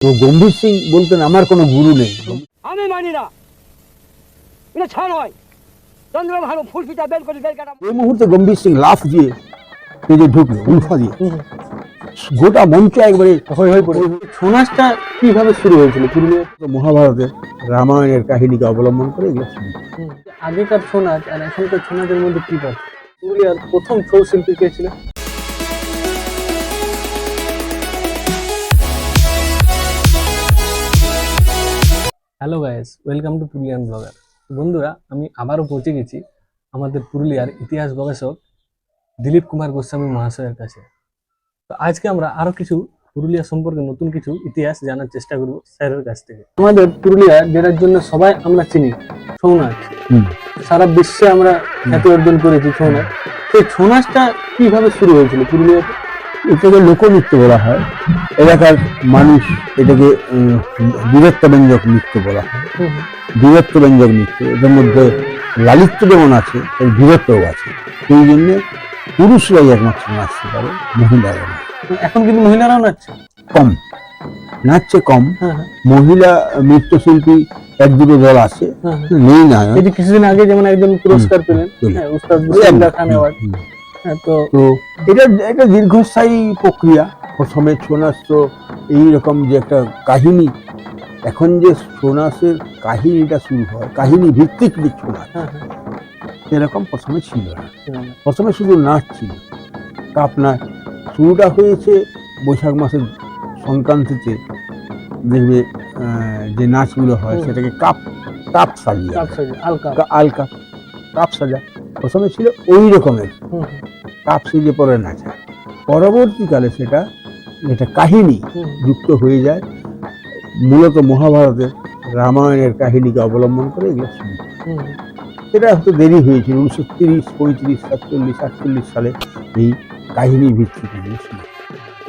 তো গম্ভীর সিং বলতেন আমার কোনো গুরু নেই। আমি মানি না, এটা ছাড় হয় চন্দ্র ভালো ফুল পিতা বের করে বের কাটা। এই মুহূর্তে গম্ভীর সিং লাফ দিয়ে তেজে ঢুকলো উল্ফা দিয়ে, গোটা মঞ্চ একবারে হয়ে পড়ে। ছৌ নাচটা কিভাবে শুরু হয়েছিল পুরুলিয়ার? মহাভারতের রামায়ণের কাহিনীকে অবলম্বন করে এগুলো শুরু। আগেকার ছৌ নাচ আর এখনকার ছৌ নাচের মধ্যে কি পার্থক্য? পুরুলিয়ার প্রথম ছৌ শিল্পী কে ছিল? Hello guys, welcome to Purulian blogger. বন্ধুরা, আমি আবারও পৌঁছে গেছি আমাদের পুরুলিয়ার ইতিহাস গবেষক দিলীপ কুমার গোস্বামী মহাশয়ের কাছে। তো আজকে আমরা আরো কিছু পুরুলিয়া সম্পর্কে নতুন কিছু ইতিহাস জানার চেষ্টা করব স্যারের কাছ থেকে। আমাদের পুরুলিয়া যেটার জন্য সবাই আমরা চিনি, ছৌ নাচ, সারা বিশ্বে আমরা খ্যাতি অর্জন করেছি ছৌ নাচ। সেই ছৌ নাচটা কিভাবে শুরু হয়েছিল পুরুলিয়াতে? এটাকে লোকনৃত্য বলা হয়। এলাকার মানুষ এটাকে বীরত্বব্যঞ্জক নৃত্য বলা হয়। বীরত্বব্যঞ্জক নৃত্য, এটার মধ্যে লালিত্য যেমন আছে এর বীরত্বও আছে। সেই জন্যে পুরুষরাই একমাত্র নাচতে পারে, মহিলারা না। এখন কিন্তু মহিলারাও নাচছে, কম নাচছে, কম। মহিলা নৃত্যশিল্পী এক দুটো দল আছে, নেই না। এই যে কিছুদিন আগে যেমন একজন পুরস্কার পেলেন, উস্তাদ বিসমিল্লাহ খান অ্যাওয়ার্ড। তো এটা একটা দীর্ঘস্থায়ী প্রক্রিয়া। প্রথমে ছৌ নাচ তো এইরকম যে একটা কাহিনী, এখন যে ছৌ নাচের কাহিনীটা শুরু হয়, কাহিনী ভিত্তিক যে ছৌ নাচ, এরকম প্রথমে ছিল না। প্রথমে শুধু নাচ ছিল, কাপ নাচ। শুরুটা হয়েছে বৈশাখ মাসের সংক্রান্তিতে। দেখবে যে নাচগুলো হয় সেটাকে কাপ সাজিয়ে, আলকা কাপ সাজা প্রথমে ছিল ওই রকমের কাপ সাজিয়ে পরে নাচা। পরবর্তীকালে সেটা একটা কাহিনী যুক্ত হয়ে যায়। মূলত মহাভারতের রামায়ণের কাহিনীকে অবলম্বন করে এগুলো শুরু। সেটা হয়তো দেরি হয়েছিল 1930, 35, 47, 48 সালে এই কাহিনী ভিত্তিক এগুলো শুরু।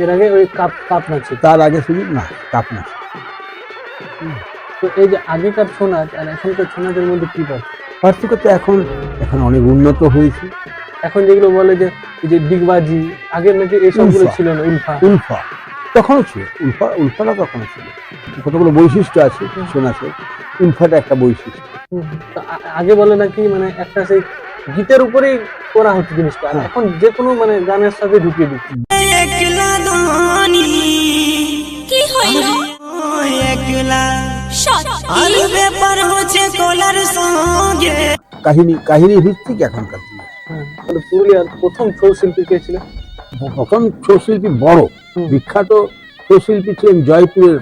এর আগে ওই কাপ নাচ, তার আগে শুধু না কাপ নাচ। তো এই যে আগেকার ছৌ নাচ আর এখনকার ছৌ নাচের মধ্যে কি পার্থক্য তো এখন অনেক উন্নত হয়েছে। এখন যেগুলো বলে যে এই যে ডিগবাজি, আগের নাকি এইসবগুলো ছিল না। উল্ফা তখনও ছিল, উল্ফাটা তখনও ছিল। কতগুলো বৈশিষ্ট্য আছে ছৌ নাচের, উল্ফাটা একটা বৈশিষ্ট্য। আগে বলে নাকি মানে একটা সেই গীতের উপরেই করা হচ্ছে জিনিসটা, আর এখন যে কোনো মানে গানের সাথে ঢুকিয়ে দিচ্ছে। কাহিনী ভিত্তিক এখনকার দিনে। পুরুলিয়ার প্রথম ছৌ শিল্পী কে ছিল? প্রথম ছৌ শিল্পী বড় বিখ্যাত ছৌ শিল্পী ছিলেন জয়পুরের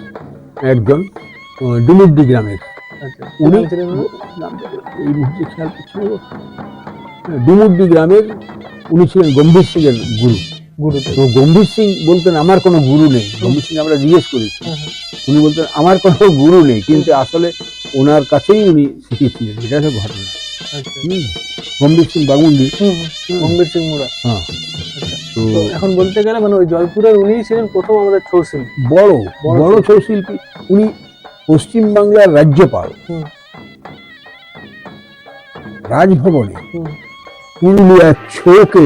একজন ডুমুরডি গ্রামের। উনি এই মুহূর্তে খেয়াল করছি, ডুমুরডি গ্রামের উনি ছিলেন গম্ভীর সিং এর গুরু। তো গম্ভীর সিং বলতেন আমার কোনো গুরু নেই। গম্ভীর সিং আমরা জিজ্ঞেস করেছি, উনি বলতেন আমার কোনো গুরু নেই, কিন্তু আসলে ওনার কাছেই উনি শিখেছিলেন। এটা হচ্ছে ঘটনা। গম্ভীর সিং বাগুন্ডি, গম্ভীর সিং মুড়া। হ্যাঁ। তো এখন বলতে গেলে মানে ওই জয়পুরের উনি ছিলেন প্রথম আমাদের ছৌ শিল্পী, বড় ছৌ শিল্পী। উনি পশ্চিমবাংলার রাজ্যপাল রাজভবনে পুরুলিয়ার ছৌকে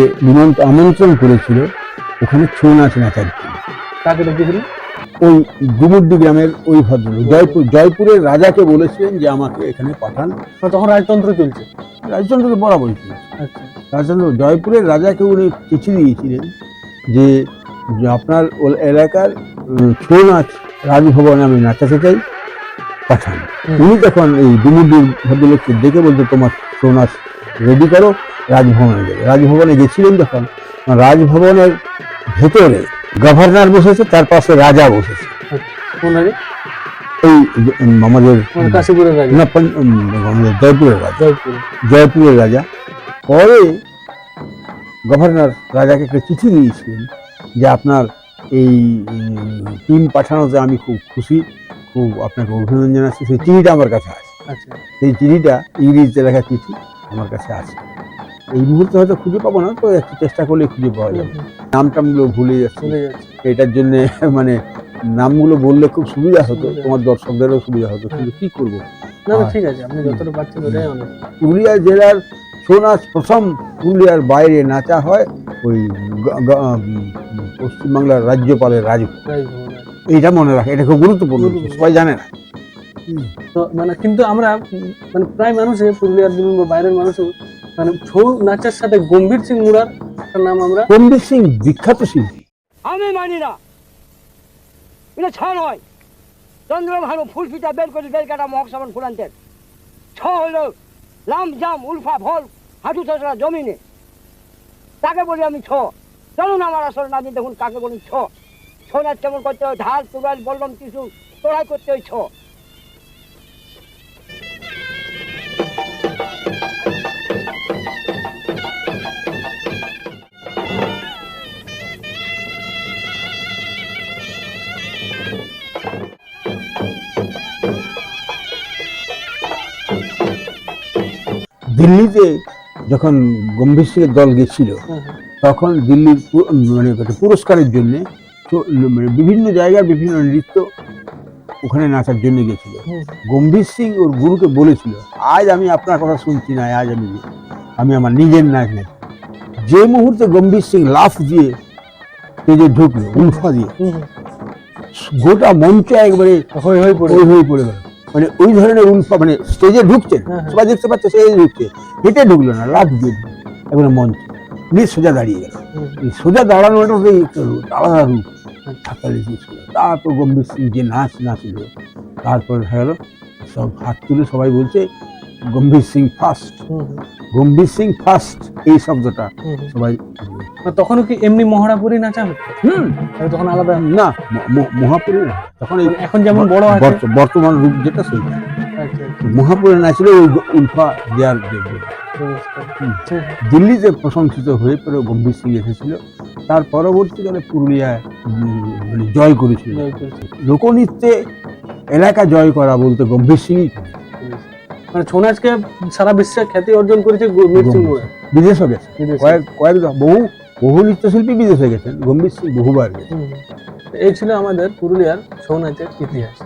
আমন্ত্রণ করেছিল ওখানে ছৌ নাচ নাচার জন্য। তাকে ডেকেছিলেন ওই ডুমুরডি গ্রামের ওই ভদ্রলোক জয়পুরের রাজাকে বলেছিলেন যে আমাকে এখানে পাঠান। তখন রাজতন্ত্র চলছে, রাজতন্ত্র তো বরাবরই ছিল। আচ্ছা, জয়পুরের রাজাকে উনি চিঠি দিয়েছিলেন যে আপনার এলাকার ছৌ নাচ রাজভবনে আমি নাচাতে চাই, পাঠান। উনি তখন এই ডুমুরডির ভদ্রলোককে ডেকে বলতে তোমার ছৌ নাচ রেডি করো, রাজভবনে যাবে। রাজভবনে গেছিলেন যখন, রাজভবনের ভেতরে গভর্নর বসেছে, তার পাশে রাজা বসেছে। এই আমাদের কাশীপুরের রাজা না, আমাদের জয়পুরের রাজা। পরে গভর্নর রাজাকে একটা চিঠি দিয়েছিলেন যে আপনার এই টিম পাঠানোতে আমি খুব খুশি, খুব আপনাকে অভিনন্দন জানাচ্ছি। সেই চিঠিটা আমার কাছে আছে। সেই চিঠিটা ইংরেজিতে লেখা চিঠি আমার কাছে আছে। এই মুহূর্তে হয়তো খুঁজে পাবো না, তো একটু চেষ্টা করলে খুঁজে পাওয়া যাবে। নামটামগুলো ভুলে যাচ্ছে, এটার জন্য মানে নামগুলো বললে খুব সুবিধা হতো, তোমার দর্শকদেরও সুবিধা হতো, কিন্তু কি করবো। ঠিক আছে, আপনি যতটা পারছেন ওটাই অনেক। পুরুলিয়া জেলার ছৌ নাচ প্রথম পুরুলিয়ার বাইরে নাচা হয় ওই পশ্চিমবাংলার রাজ্যপালের রাজভবনে। এইটা মনে রাখে, এটা খুব গুরুত্বপূর্ণ, সবাই জানে না। তো মানে কিন্তু আমরা মানে প্রায় মানুষে পুরুলিয়ার বলুন বা বাইরের মানুষও মানে ছৌ নাচের সাথে গম্ভীর সিং মুড়ার একটা নাম আমরা গম্ভীর সিং বিখ্যাত শিল্পী। আমি মানি না, এটা ছ নয়। চন্দ্রভানু ফুল ফিতা বের করে বের কাটা মহক সাবান ফুলান্তের ছ হইল লাম জাম উলফা ভল হাঁটু ছড়া জমিনে, তাকে বলি আমি ছ। চলুন আমার আসলে না দিন দেখুন কাকে বলি ছ। ছৌ নাচ কেমন করতে হয়, ঢাল তুরাল বললাম কিছু তোড়াই করতে হয় ছ। দিল্লিতে যখন গম্ভীর সিং এর দল গেছিল, তখন দিল্লির মানে একটা পুরস্কারের জন্য মানে বিভিন্ন জায়গার বিভিন্ন নৃত্য ওখানে নাচার জন্য গেছিল। গম্ভীর সিং ওর গুরুকে বলেছিল, আজ আমি আপনার কথা শুনছি না, আজ আমি আমার নিজের নাচ নেব। যে মুহূর্তে গম্ভীর সিং লাফ দিয়ে স্টেজে ঢুকলো উলফা দিয়ে, গোটা মঞ্চ একবারে হয়ে পড়ে গেল। মানে ওই ধরনের উলফা, মানে স্টেজে ঢুকছেন, সবাই দেখতে পাচ্ছে স্টেজে ঢুকছে, হেঁটে ঢুকলো না, লাফ দিয়ে একবারে মঞ্চ নিয়ে সোজা দাঁড়িয়ে গেল। এই সোজা দাঁড়ানোটা একটা আলাদা রূপ ঢাকালে ছিল। তারপর গম্ভীর সিং যে নাচ নাচল, তারপর হয়ে গেল সব হাত তুলে সবাই বলছে গম্ভীর সিং ফার্স্ট, গম্ভীর সিং ফার্স্ট, এই শব্দটা সবাই। তখনও কি এমনি মহড়াপুরি নাচা হতো? তখন আলাদা না, মহাপুরে না, তখন এখন যেমন বড় আছে বর্তমান রূপ যেটা সেইটা। মহাপুরে নাচলে ওই উলফা দেয়ার দেখবে। দিল্লিতে প্রশংসিত হয়ে পরে গম্ভীর সিং এসেছিল। তার পরবর্তীকালে পুরুলিয়ায় মানে জয় করেছিল। লোকনৃত্যে এলাকা জয় করা বলতে গম্ভীর সিংই, মানে ছৌ নাচকে সারা বিশ্বে খ্যাতি অর্জন করেছে গম্ভীর সিং মুড়া। বিদেশও গেছে, বহু নৃত্যশিল্পী বিদেশে গেছেন, গম্ভীর সিং বহুবার গেছেন। এই ছিল আমাদের পুরুলিয়ার ছৌ নাচের ইতিহাস।